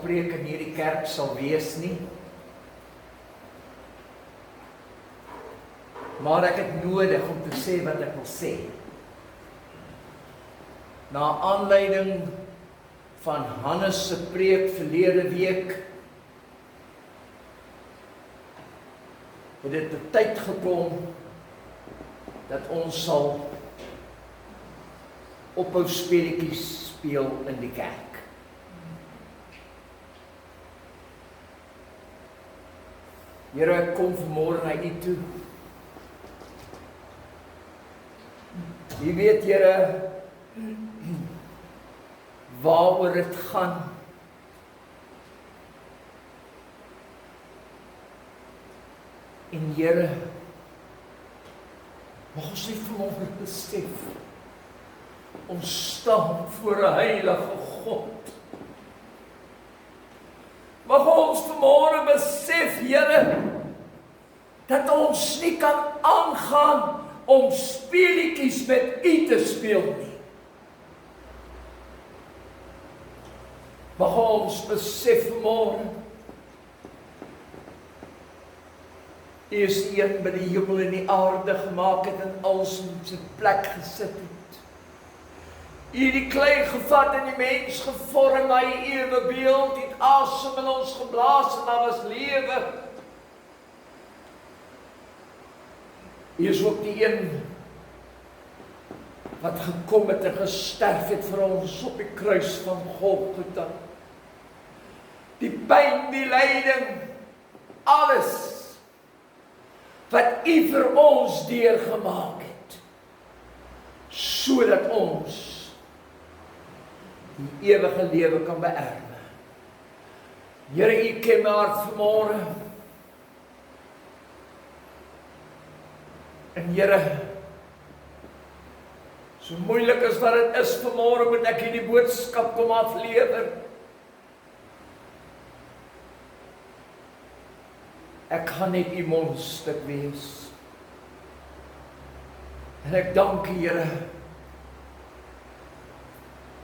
preek in hierdie kerk sal wees nie. Maar ek het nodig om te sê wat ek wil sê. Na aanleiding van Hannes se preek verlede week, het dit 'n tyd gekom dat ons sal ophou speletjies speel in die kerk. Here, ek kom vanmôre na U toe. U weet, Here, waaroor dit gaan. En Here, mag ons nie vanmôre besef, ons staan voor 'n heilige God. Mag ons vanmôre besef, Here, dat ons nie kan aangaan om speletjies met U te speel nie. Mag ons besef vanmôre, U is die een wat die hemel en die aarde gemaak het en alles in sy plek gesit het. U het die klei gevat en die mens gevorm na U ewe beeld, het asem in ons geblaas en daar was lewe. U is ook die een wat gekom het en gesterf het vir ons op die kruis van Golgotha. Die pyn, die lyding, alles wat U vir ons deurgemaak het, sodat ons die ewige lewe kan beerwe. Here, U ken my hart vanmôre. En Here, so moeilik as wat dit is vanmôre, moet ek hierdie boodskap kom aflewer. Ek gaan net U mondstuk wees. En ek dank U, Here,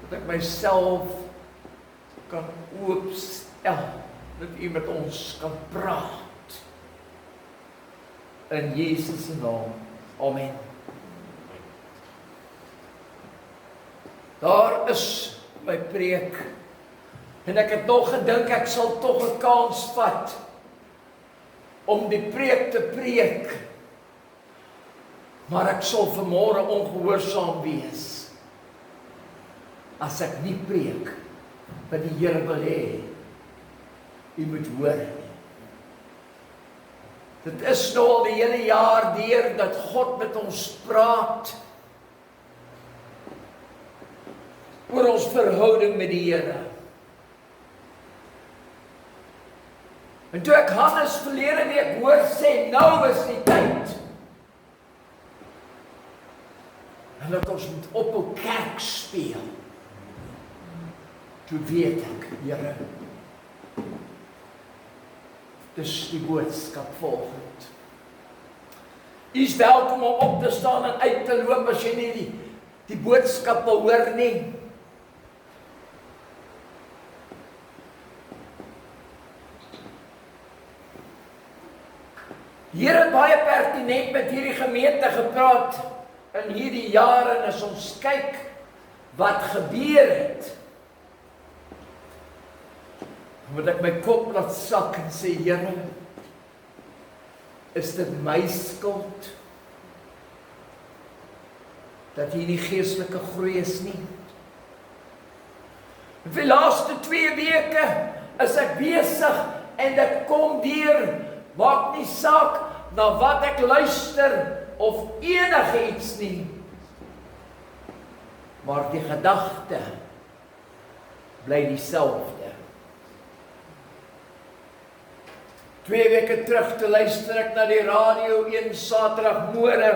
dat ek myself kan oopstel, dat U met ons kan praat. In Jesus se naam. Amen. Daar is my preek. En ek het nog gedink ek sal tog 'n kans vat om die preek te preek. Maar ek sal vanmôre ongehoorsaam wees as ek nie preek wat die Here wil hê U moet hoor. Dit is nou al die hele jaar deur dat God met ons praat oor ons verhouding met die Here. En toe ek Hannes verlede week hoor sê, nou is die tyd. En dat ons moet ophou kerk speel. Toe weet ek, Here, dis die boodskap volgend. U is welkom om op te staan en uit te loop as jy nie die boodskap wil hoor nie. Here het baie pertinent met hierdie gemeente gepraat in hierdie jare, en as ons kyk wat gebeur het, moet ek my kop laat sak en sê, Here, is dit my skuld dat hier nie geestelike groei is nie? Vir die laaste 2 weke is ek besig en dit kom deur, maak nie saak na wat ek luister of enigiets nie, maar die gedagte bly dieselfde. 2 weke terug te luister ek na die radio een Saterdagmôre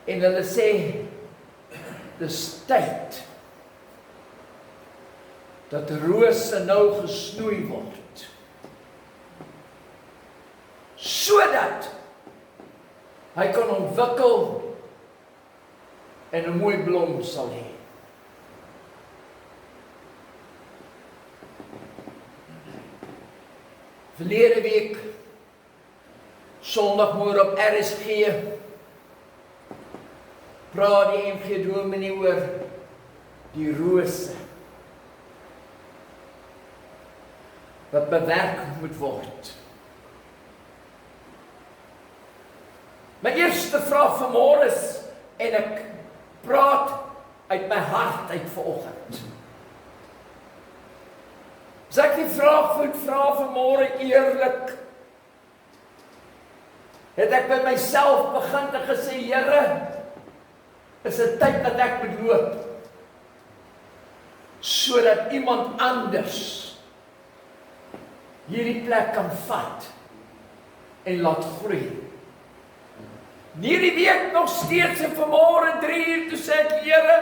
en hulle sê, dis tyd dat rose nou gesnoei word, sodat hy kan ontwikkel en 'n mooi blom sal hê. Verlede week, Sondagmôre op RSG, praat die NG Dominee oor die rose wat bewerk moet word. My eerste vraag vanmôre is, en ek praat uit my hart uit vanoggend. As ek die vraag moet vra vanmôre eerlik, het ek by myself begin te gesê, Here, is dit tyd dat ek moet loop, sodat iemand anders hierdie plek kan vat en laat groei. Hierdie week nog steeds en vanmôre 3 uur toe sê ek, Here,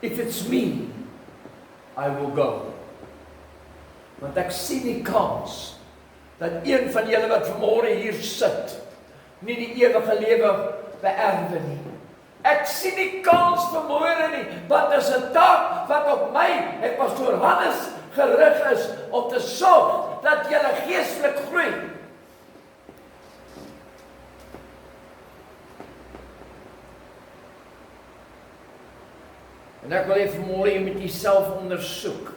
if it's me, I will go. Want ek sien die kans dat een van julle wat vanmôre hier sit, nie die ewige lewe beerwe nie. Ek sien die kans vanmôre nie, want is 'n taak wat op my en pastoor Hannes gerig is om te sorg dat julle geestelik groei. En ek wil hê vanmôre jy moet jouself ondersoek.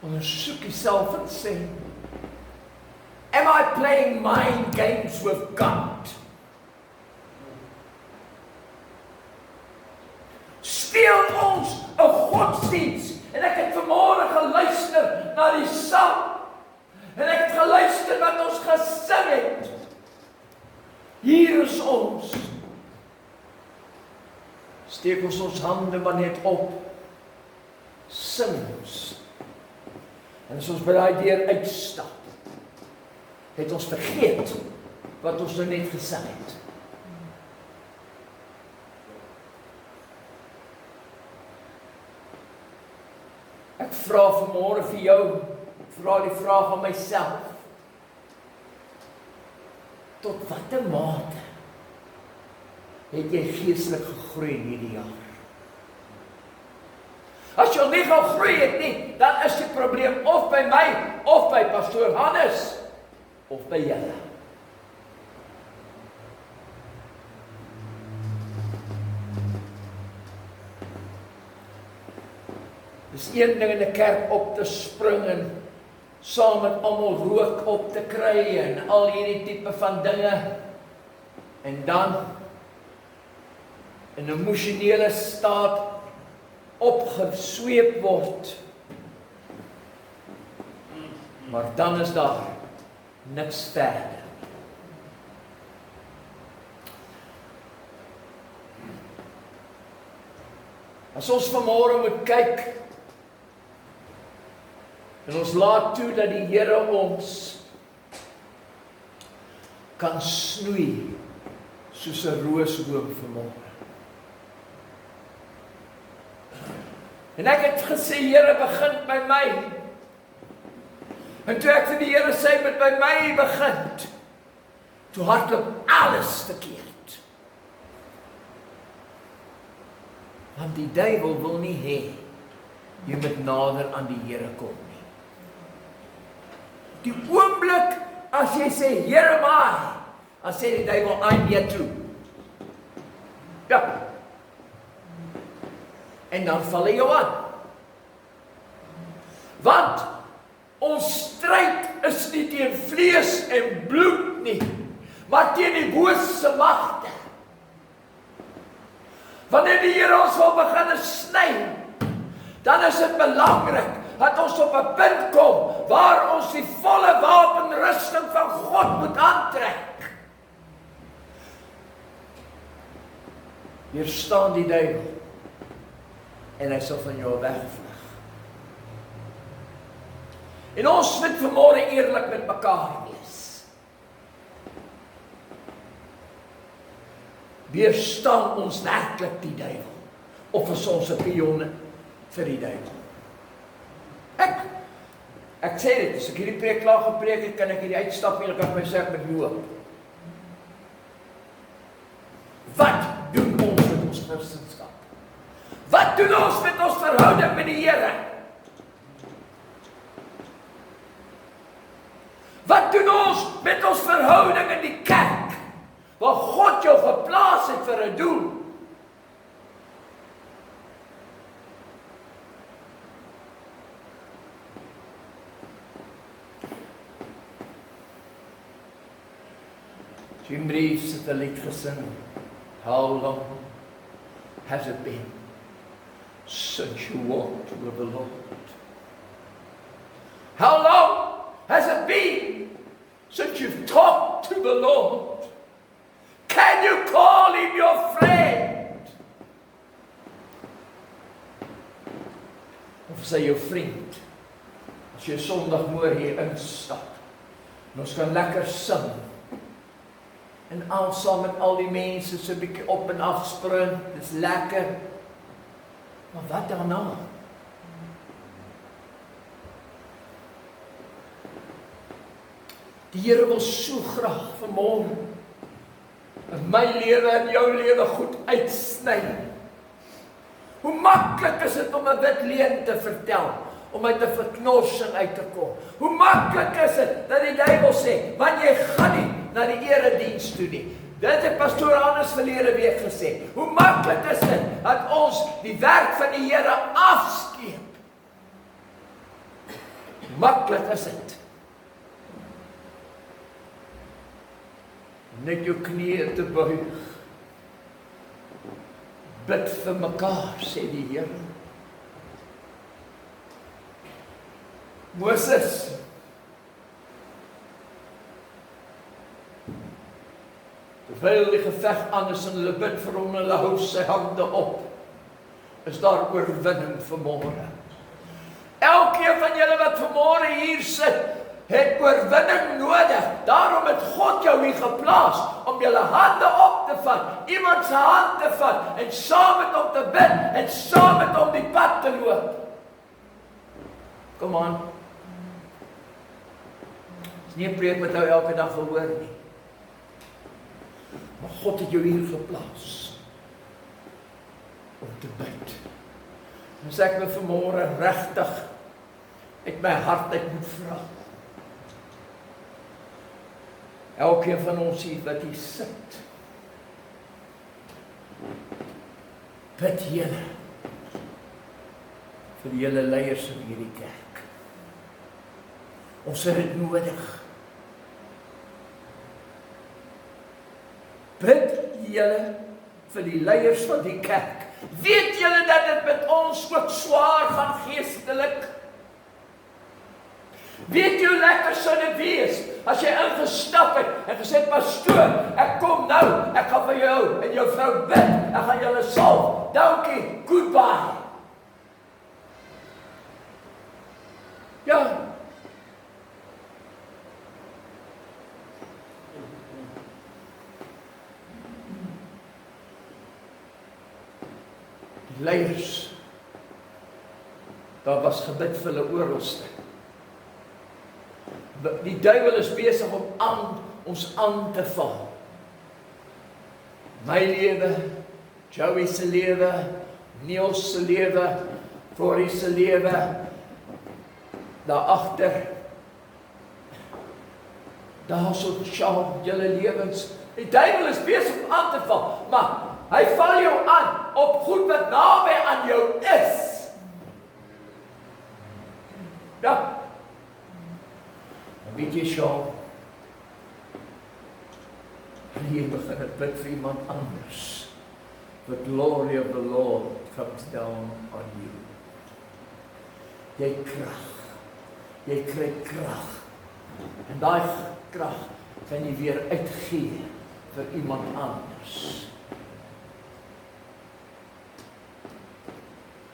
Ondersoek jouself en sê, am I playing mind games with God? Speel ons 'n godsdiens? En ek het vanmôre geluister na die sang. En ek het geluister wat ons gesing het. Hier is ons. Steek ons hande maar net op. Sing ons. En as ons by daai deur uitstap, het ons vergeet wat ons nou net gesing het. Ek vra vanmôre vir jou, vra die vraag aan myself. Tot watter mate het jy geestelik gegroei in hierdie jaar? As jy nie gegroei het nie, dan is die probleem of by my, of by pastoor Hannes, of by julle. Dis een ding in 'n kerk op te spring en saam met almal rook op te kry en al hierdie tipe van dinge. En dan in 'n emosionele staat opgesweep word. Maar dan is daar niks verder. As ons vanmôre moet kyk en ons laat toe dat die Here ons kan snoei soos 'n roosboom vanmôre. En ek het gesê, Here, begin by my. En toe ek vir die Here sê, met by my begin, toe hardloop alles verkeerd. Want die duiwel wil nie hê jy moet nader aan die Here kom nie. Die oomblik as jy sê, Here my, dan sê die duiwel, I'm here too. Ja. En dan val hy jou aan. Want ons stryd is nie teen vlees en bloed nie, maar teen die bose magte. Wanneer die Here ons wil begin sny, dan is dit belangrik dat ons op 'n punt kom waar ons die volle wapenrusting van God moet aantrek. Weerstaan die duiwel en hy sal van jou wegvlug. En ons moet vanmôre eerlik met mekaar wees. Weerstaan ons werklik die duiwel, of is ons 'n pionne vir die duiwel? Ek sê dit, as ek hierdie preek klaar gepreek het, kan ek hierdie uitstap en ek kan my sê ek met loop. Wat doen ons met ons Christendom? Wat doen ons met ons verhouding met die Here? Wat doen ons met ons verhouding in die kerk, waar God jou geplaas het vir 'n doel? Jim Reeves het 'n lied gesing. How long has it been since you walked with the Lord? How long has it been since you've talked to the Lord? Can you call him your friend? Of is hy jou vriend? As jy Sondagmôre hier instap, en ons kan lekker sing, en saam met al die mense so 'n bietjie op en af spring, dis lekker. Maar wat daarna? Die Here wil so graag vanmôre in my lewe en jou lewe goed uitsny. Hoe maklik is dit om 'n wit leuen te vertel, om uit 'n verknorsing uit te kom. Hoe maklik is dit dat die duiwel sê, want jy gaan nie na die erediens toe nie. Dit het pastoor Hannes verlede week gesê. Hoe maklik is dit dat ons die werk van die Here afskeep? Maklik is dit. Net jou knieë te buig. Bid vir mekaar, sê die Here. Moses, terwyl die geveg aan is en hulle bid vir hom, hulle hou sy hande op, is daar oorwinning vanmôre. Elkeen van julle wat vanmôre hier sit, het oorwinning nodig. Daarom het God jou hier geplaas, om julle hande op te vat, iemand se hand te vat, en saam met hom te bid, en saam met hom die pad te loop. Kom aan. Dis nie 'n preek wat jy elke dag wil hoor nie. Maar God het jou hier geplaas om te bid. En sê ek wil vanmôre regtig uit my hart uit moet vra. Elkeen van ons hier wat hier sit, bid julle vir julle leiers in hierdie kerk. Ons het dit nodig. Bid julle vir die leiers van die kerk. Weet julle dat dit met ons ook swaar gaan geestelik? Weet jy hoe lekker sou dit wees as jy ingestap het en gesê, pastoor, ek kom nou, ek gaan vir jou en jou vrou bid, ek gaan julle salf, dankie, goodbye. Ja. Die leiers, daar was gebid vir hulle oralste. Die duiwel is besig om ons aan te val. My lewe, Joey se lewe, Niels se lewe, Corrie se lewe, daar agter, daar so schaam julle lewens. Die duiwel is besig om aan te val, maar hy val jou aan op goed wat naby aan jou is. Ja. Weet jy, Sean, en jy begin het bid vir iemand anders. The glory of the Lord comes down on you. Jy krag. Jy kry krag. En daai krag kan jy weer uitgee vir iemand anders.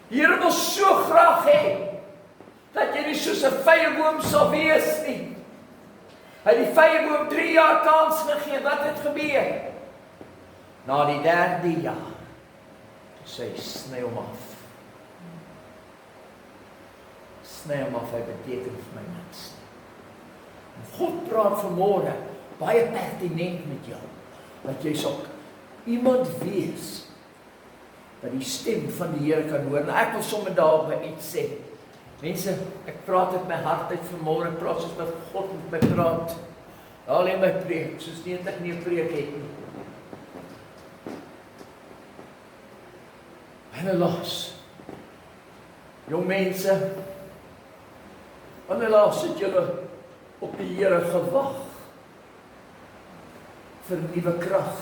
Die Here wil so graag hê dat jy nie soos 'n vyeboom sal wees nie. Hy het die vyeboom 3 jaar kans gegee. Wat het gebeur? Na die 3de jaar sê sny hom af. Sny hom af, hy beteken vir my niks. God praat vanmôre baie pertinent met jou, dat jy sal iemand wees dat die stem van die Here kan hoor. En ek wil sommer daarby iets sê. Mense, ek praat uit my hart uit vanmôre, ek praat soos wat God met my praat. Daar lê my preek, soos nie dat ek nie 'n preek het nie. En helaas, jong mense, en helaas het julle op die Here gewag vir nuwe krag.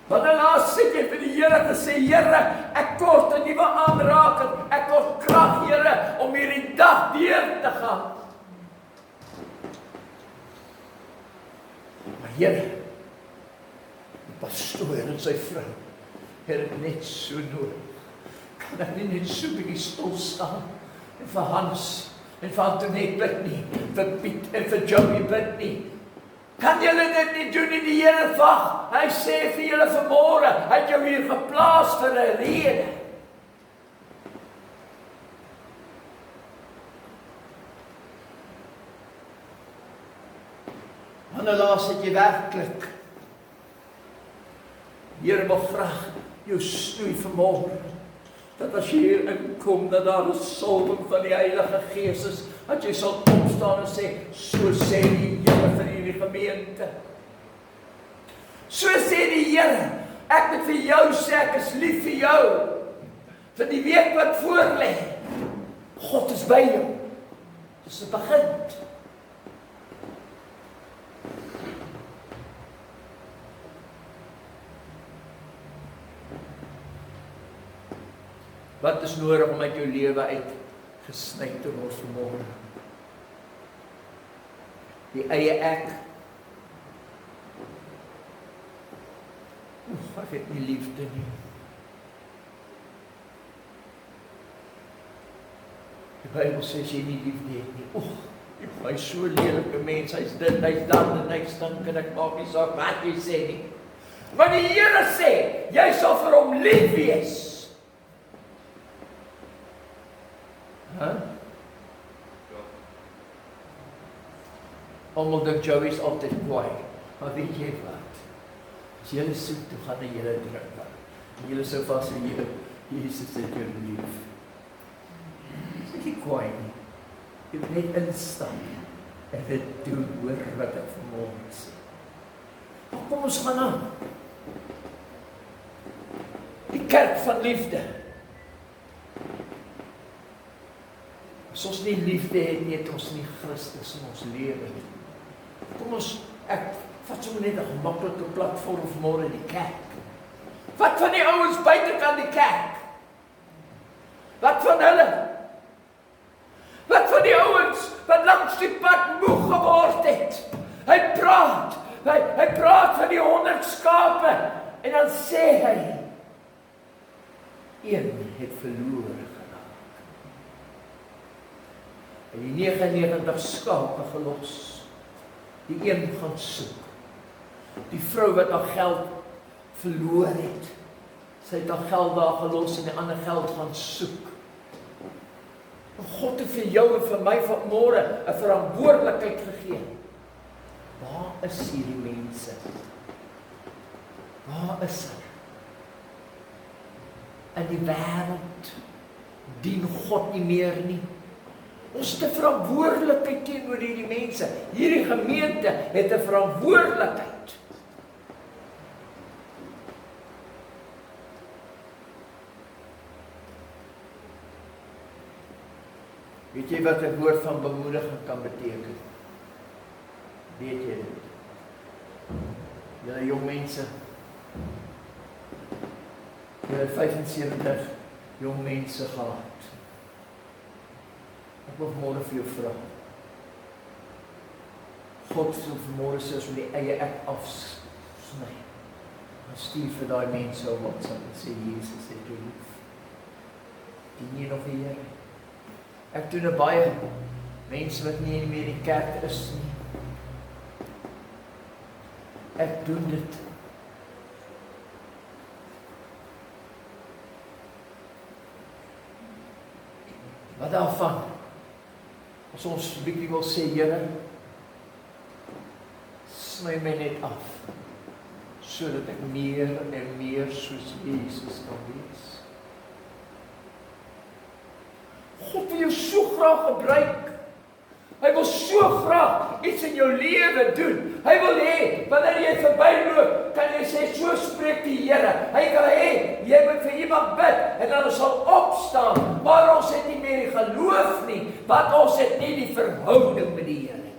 Want helaas het jy vir die Here gesê, Here, ek kort 'n nuwe aanraking, ek kort krag, Here, om hierdie dag deur te gaan. Maar Here, die pastoor en sy vrou, het dit net so nodig. Kan ek nie net so 'n bietjie stil staan en vir Hans en vir Antoinette bid nie, vir Piet en vir Joey bid nie? Kan julle dit nie doen in die Here wag? Hy sê vir julle vanmôre, hy het jou hier geplaas vir 'n rede. En helaas het jy werklik, die Here wil graag jou snoei vanmôre, dat as jy hier inkom, dat daar 'n salwing van die Heilige Gees is, dat jy sal opstaan en sê, so sê die Here vir hierdie gemeente. So sê die Here, ek moet vir jou sê, ek is lief vir jou, vir die week wat voor lê. God is by jou. Dis 'n begin. Wat is nodig om uit jou lewe uit gesny te word vanmôre? Die eie ek. Ek het nie liefde nie. Die Bybel sê as jy nie liefde het nie. Hy is so lelike mens, hy's dit, hy's dat en hy stink en ek maak nie saak wat jy sê nie. Maar die Here sê, jy sal vir hom lief wees. Almal dink Joey is altyd kwaai, maar weet jy wat? As jy soek toe gaan jy drink. En jy sou vas sê, Jesus het jou lief. Dis nie kwaai nie. Jy moet net instap en dit doen, hoor wat ek vanmôre sê. Kom ons gaan aan. Die kerk van liefde. As ons nie liefde het nie, het ons nie Christus in ons lewe nie. Kom ons, ek vat sommer net 'n gemaklike platform vanmôre in die kerk. Wat van die ouens buitekant die kerk? Wat van hulle? Wat van die ouens wat langs die pad moeg geword het? Hy praat van die 100 skape en dan sê hy, een het verlore geraak. En die 99 skape gelos. Die een gaan soek. Die vrou wat haar geld verloor het, sy het haar geld daar gelos en die ander geld gaan soek. En God het vir jou en vir my vanmôre 'n verantwoordelikheid gegee. Waar is hierdie mense? Waar is hulle? In die wêreld dien God nie meer nie. Ons het 'n verantwoordelikheid teenoor hierdie mense. Hierdie gemeente het 'n verantwoordelikheid. Weet jy wat 'n woord van bemoediging kan beteken? Weet jy dit? Julle jong mense, julle 75 jong mense gehad. Ek wil vanmôre vir jou vra. God sal vanmôre sê as ons die eie ek afsny. Dan stuur vir daai mense op WhatsApp en sê Jesus het jou lief. Dien jy nog die Here? Ek doen baie mense wat nie meer in die kerk is nie. Ek doen dit. Wat daarvan? As ons 'n bietjie wil sê, Here, sny my net af. sodat ek meer en meer soos Jesus kan wees. God wil jou so graag gebruik. Hy wil so graag iets in jou lewe doen. Hy wil hê, wanneer jy verbyloop, kan jy sê, so spreek die Here. Hy wil hê, jy moet vir iemand bid, en dan sal opstaan, maar ons het nie meer die geloof nie, want ons het nie die verhouding met die Here nie.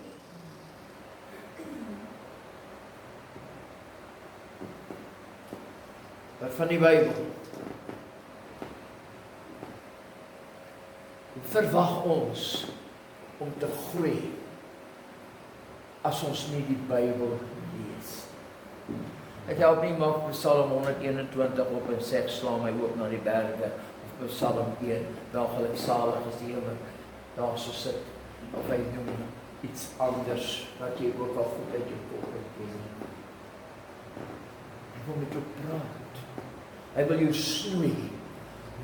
Wat van die Bybel? Verwag ons om te groei as ons nie die Bybel lees. Ek help nie maak Psalm 121 op en sê, sla my oop na die berge, of Psalm 1, welgeluksalig is die Here, daar so sit, of hy noem iets anders, wat jy ook al goed uit jou kop het ken. Hy wil met jou praat, hy wil jou snoei,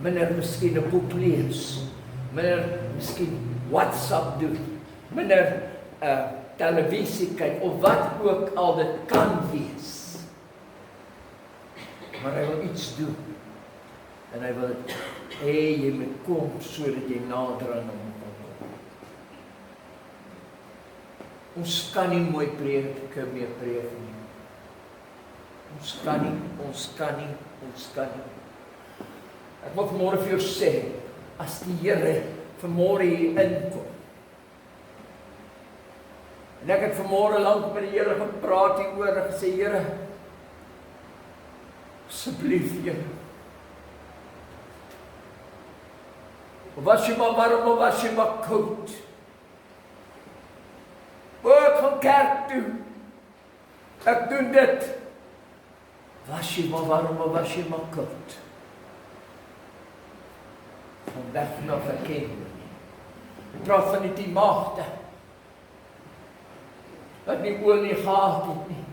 minder miskien 'n boek lees, minder miskien WhatsApp doen, minder televisie kyk, of wat ook al dit kan wees. Maar hy wil iets doen, en hy wil hê jy moet kom, sodat jy nader aan hom kan kom. Ons kan nie mooi preek meer preek nie. Ons kan nie. Ek wil vanmôre vir jou sê, as die Here vanmôre hier inkom, en ek het vanmôre lank met die Here gepraat hieroor en gesê, Here, asseblief Here, of was jy maar warm, of was jy maar koud, ek gaan kerk toe, ek doen dit, was jy maar warm, of was jy maar koud, van weg na verkenning. Ek praat van die 10 maagde, wat nie oor nie gehad het nie.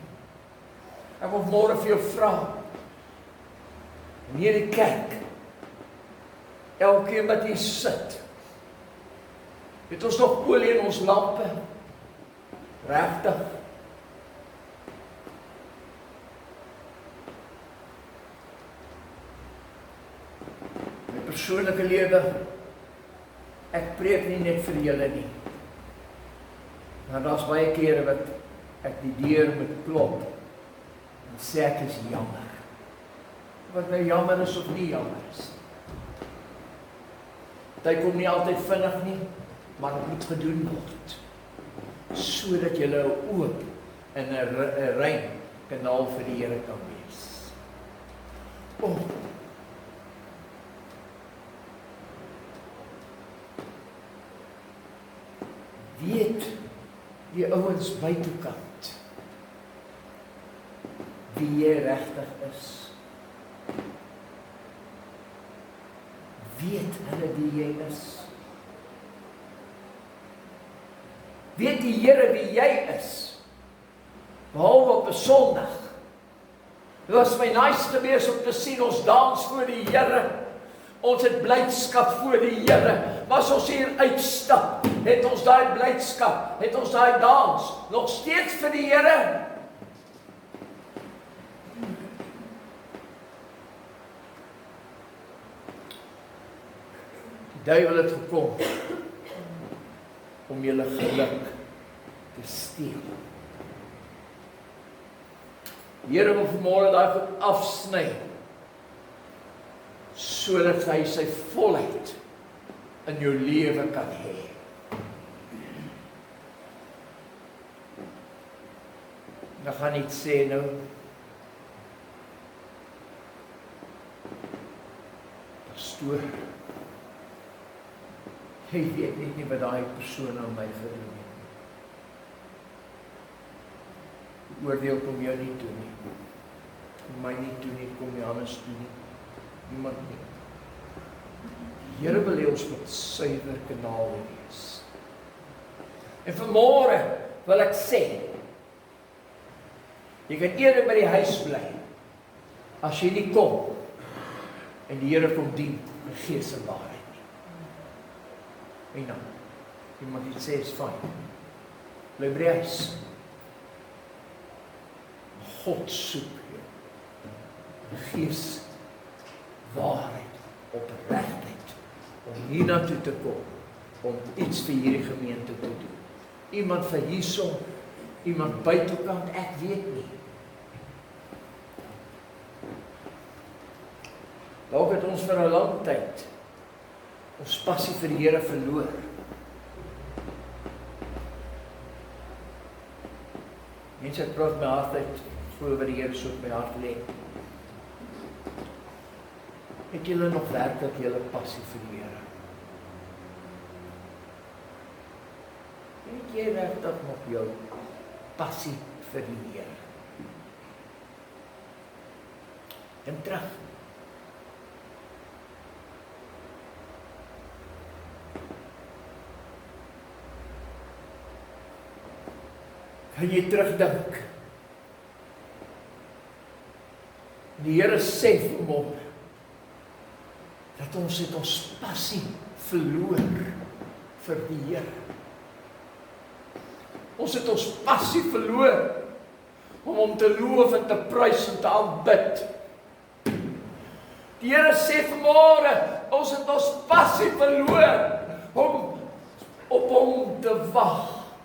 Ek wil môre vir jou vra, in hierdie kerk, elkeen wat hier sit, het ons nog olie in ons lampe? Regtig? My persoonlike lewe, ek preek nie net vir julle nie. Maar daar's baie kere wat ek die deur moet klop en sê ek is jammer. Wat nou jammer is of nie jammer is. Dit kom nie altyd vinnig nie, maar dit moet gedoen word. Sodat jy 'n oop en 'n rein kanaal vir die Here kan wees. Weet die ouens buitekant wie jy regtig is. Weet hulle wie jy is. Weet die Here wie jy is. Behalwe op 'n Sondag. Dit was my nice gewees om te sien ons dans voor die Here. Ons het blydskap voor die Here. Maar as ons hier uitstap, het ons daai blydskap, het ons daai dans nog steeds vir die Here. Die duiwel het gekom om julle geluk te steel. Die Here wil vanmôre daai goed afsny, sodat hy sy volheid in jou lewe kan hê. Dan gaan ek sê nou, pastoor, jy weet nie wat daai persoon aan my gedoen het. Oordeel kom jou nie toe nie. Kom my nie toe nie, kom Johannes toe nie. Niemand nie. Die Here wil hê ons moet suiwer kanaal wees. En vanmôre wil ek sê, jy kan eerder by die huis bly, as jy nie kom, en die Here kom dien, in gees en waarheid nie. En dan, iemand die sê, is fyn. Bly by die huis. God soek jou. Gees, waarheid, opregtheid, om hiernatoe te kom, om iets vir hierdie gemeente te doen. Iemand vir hierson, iemand buitekant, ek weet nie. Dalk het ons vir 'n lang tyd ons passie vir die Here verloor. Mense praat my hart uit, voel wat die Here so op my hart lê. Het julle nog werklik julle passie vir die Here? Het jy regtig nog jou passie vir die Here? En terug. Kan jy terugdink? Die Here sê vir hom, dat ons het ons passie verloor vir die Here. Ons het ons passie verloor om hom te loof en te prys en te aanbid. Die Here sê vanmôre, ons het ons passie verloor om op hom te wag,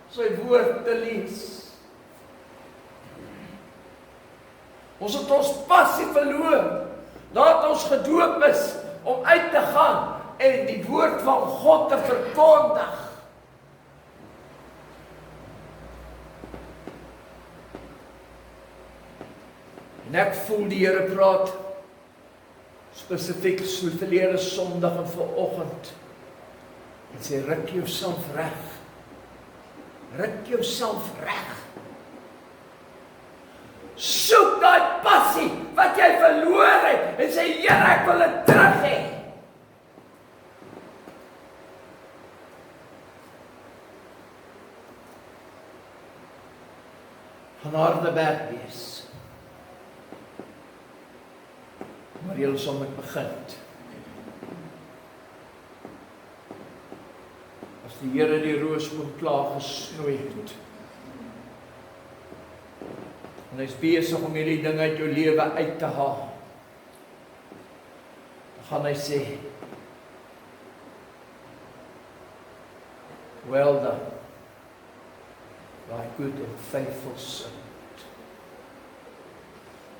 sy woord te lees. Ons het ons passie verloor, nadat ons gedoop is, om uit te gaan en die woord van God te verkondig. En ek voel die Here praat, spesifiek so verlede Sondag en vanoggend, en sê, ruk jouself reg. Ruk jouself reg. Soek daai passie wat jy verloor het en sê, Here, ek wil dit terug hê. Gaan harde werk wees. Maar jy sal met begin. As die Here die roosboom klaar gesnoei het, en hy is besig om hierdie ding uit jou lewe uit te haal, dan gaan hy sê, well done, thy good and faithful servant.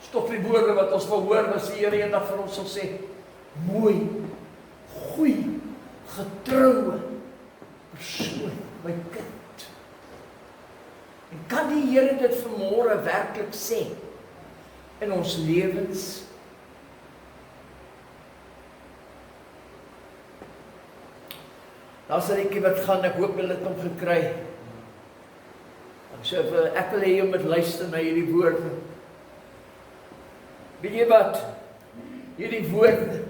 Stop die woorde wat ons wil hoor, as die Here eendag vir ons sal sê, mooi, goeie, getroue persoon, my kind. En kan die Here dit vanmôre werklik sê in ons lewens? Daar's 'n liedjie wat gaan, ek hoop julle het hom gekry. Ek wil hê jy moet luister na hierdie woorde. Weet jy wat? Hierdie woorde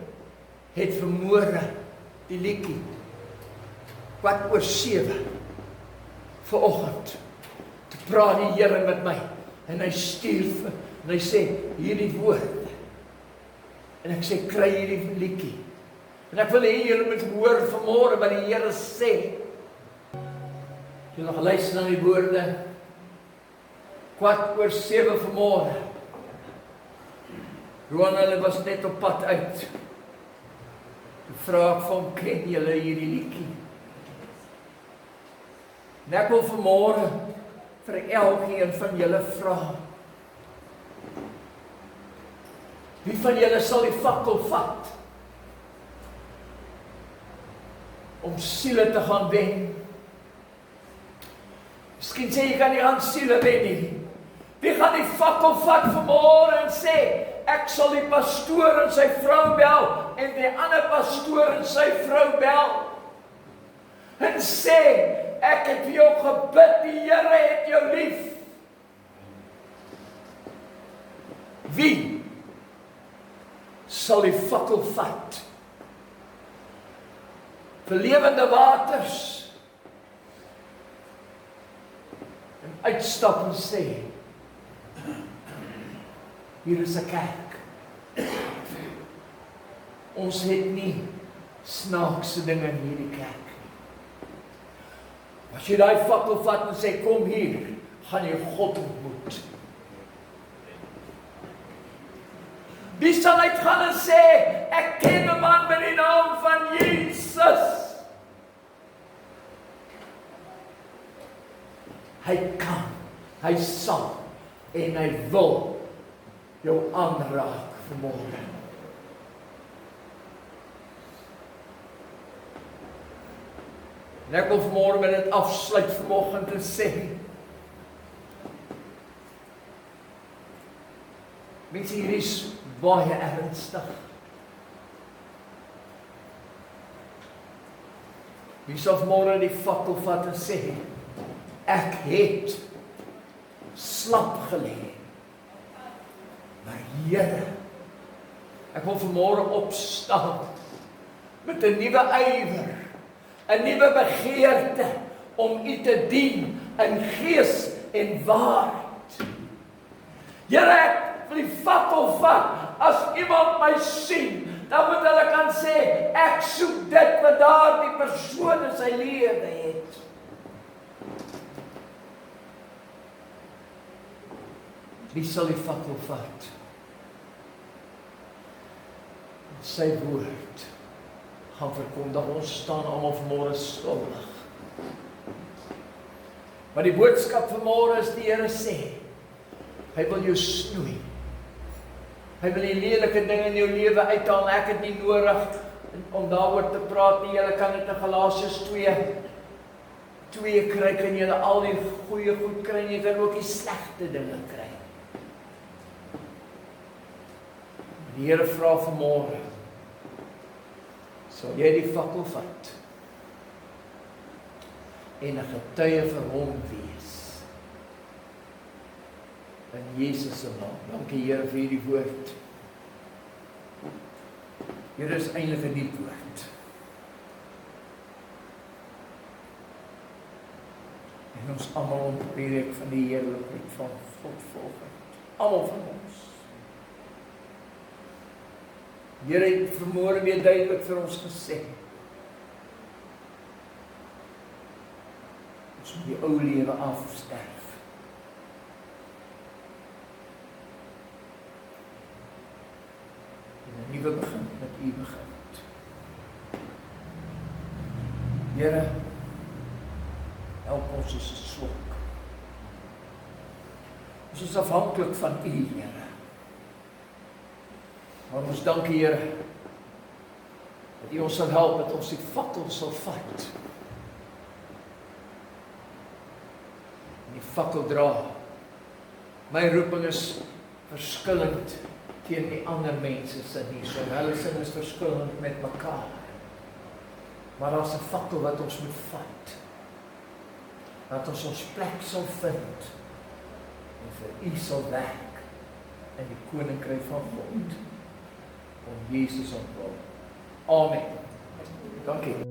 het vanmôre die liedjie 6:15 vanoggend. Praat die Here met my, en hy stuur, en hy sê, hierdie woord, en ek sê, kry hierdie liedjie, en ek wil hê julle moet hoor vanmôre wat die Here sê. Julle gaan luister na die woorde, 6:15 vanmôre. Johan, hulle was net op pad uit. Toe vra ek van, ken julle hierdie liedjie? En ek wil vanmôre vir elkeen van julle vra, wie van julle sal die fakkel vat om siele te gaan wen? Miskien sê jy kan nie aan siele wen nie. Wie gaan die fakkel vat vanmôre en sê, ek sal die pastoor en sy vrou bel, en die ander pastoor en sy vrou bel, en sê, ek het vir jou gebid, die Here het jou lief. Wie sal die fakkel vat vir lewende waters en uitstap en sê, hier is 'n kerk. Ons het nie snaakse dinge in hierdie kerk. As jy daai fakkel vat en sê, kom hier, gaan jy God ontmoet. Wie sal uitgaan en sê, ek ken 'n man met die naam van Jesus? Hy kan, hy sal en hy wil jou aanraak vanmôre. En ek wil vanmôre met dit afsluit vanoggend en sê, mense, hier is baie ernstig. Wie sal vanmôre die fakkel vat en sê, ek het slap gelê. Maar Here, ek wil vanmôre opstaan met 'n nuwe ywer, 'n nuwe begeerte om U te dien in gees en waarheid. Here, ek wil die fakkel vat. As iemand my sien, dan moet hulle kan sê, ek soek dit wat daardie persoon in sy lewe het. Wie sal die fakkel vat? Sy woord gaan verkondig. Ons staan almal vanmôre skuldig. Maar die boodskap vanmôre is, die Here sê, hy wil jou snoei. Hy wil die lelike dinge in jou lewe uithaal. Ek het nie nodig om daaroor te praat nie. Julle kan dit in Galasiërs 2 kry, kan julle al die goeie goed kry, en jy kan ook die slegte dinge kry. Die Here vra vanmôre, sal jy die fakkel vat en 'n getuie vir hom wees? In Jesus se naam. Dankie Here vir hierdie woord. Here is eintlik 'n diep woord. En ons almal ontbreek van die heerlikheid van God volgens. Almal van ons. Here het vanmôre weer duidelik vir ons gesê, ons moet die ou lewe afsterf. En 'n nuwe begin met U begin. Here, help ons is swak. Ons is afhanklik van U, Here. Maar ons dank U, Here, dat U ons sal help, dat ons die fakkel sal vat. En die fakkel dra. My roeping is verskillend teen die ander mense se nie. So hulle sin is verskillend met mekaar. Maar daar's 'n fakkel wat ons moet vat. Dat ons plek sal vind en vir U sal werk in die koninkryk van God. Om Jesus ontwil. Amen. Dankie.